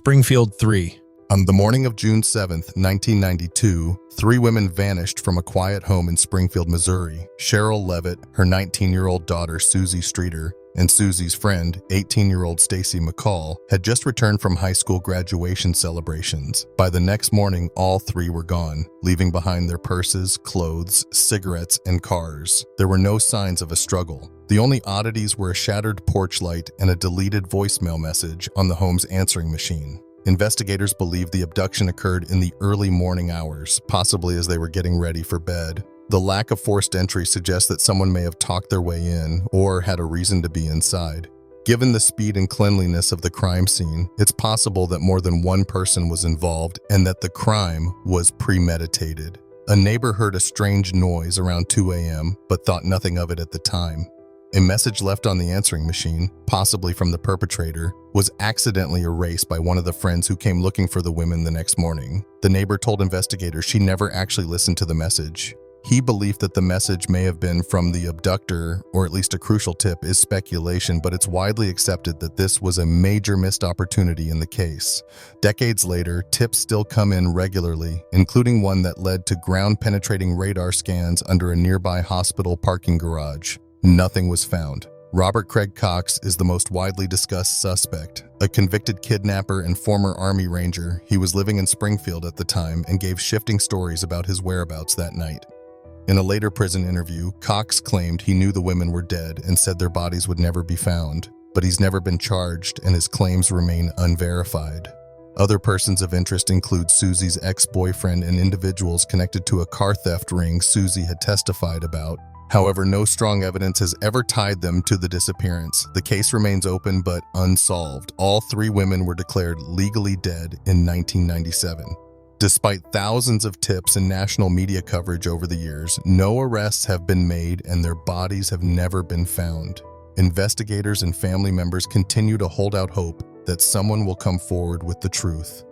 Springfield 3. On the morning of June 7, 1992, three women vanished from a quiet home in Springfield, Missouri. Sherrill Levitt, her 19-year-old daughter Suzie Streeter, and Suzie's friend, 18-year-old Stacy McCall, had just returned from high school graduation celebrations. By the next morning, all three were gone, leaving behind their purses, clothes, cigarettes, and cars. There were no signs of a struggle. The only oddities were a shattered porch light and a deleted voicemail message on the home's answering machine. Investigators believe the abduction occurred in the early morning hours, possibly as they were getting ready for bed. The lack of forced entry suggests that someone may have talked their way in or had a reason to be inside. Given the speed and cleanliness of the crime scene, it's possible that more than one person was involved and that the crime was premeditated. A neighbor heard a strange noise around 2 a.m. but thought nothing of it at the time. A message left on the answering machine, possibly from the perpetrator, was accidentally erased by one of the friends who came looking for the women the next morning. The neighbor told investigators she never actually listened to the message. He believed that the message may have been from the abductor, or at least a crucial tip is speculation, but it's widely accepted that this was a major missed opportunity in the case. Decades later, tips still come in regularly, including one that led to ground-penetrating radar scans under a nearby hospital parking garage. Nothing was found. Robert Craig Cox is the most widely discussed suspect. A convicted kidnapper and former Army Ranger, he was living in Springfield at the time and gave shifting stories about his whereabouts that night. In a later prison interview, Cox claimed he knew the women were dead and said their bodies would never be found, but he's never been charged and his claims remain unverified. Other persons of interest include Suzie's ex-boyfriend and individuals connected to a car theft ring Suzie had testified about. However, no strong evidence has ever tied them to the disappearance. The case remains open but unsolved. All three women were declared legally dead in 1997. Despite thousands of tips and national media coverage over the years, no arrests have been made and their bodies have never been found. Investigators and family members continue to hold out hope that someone will come forward with the truth.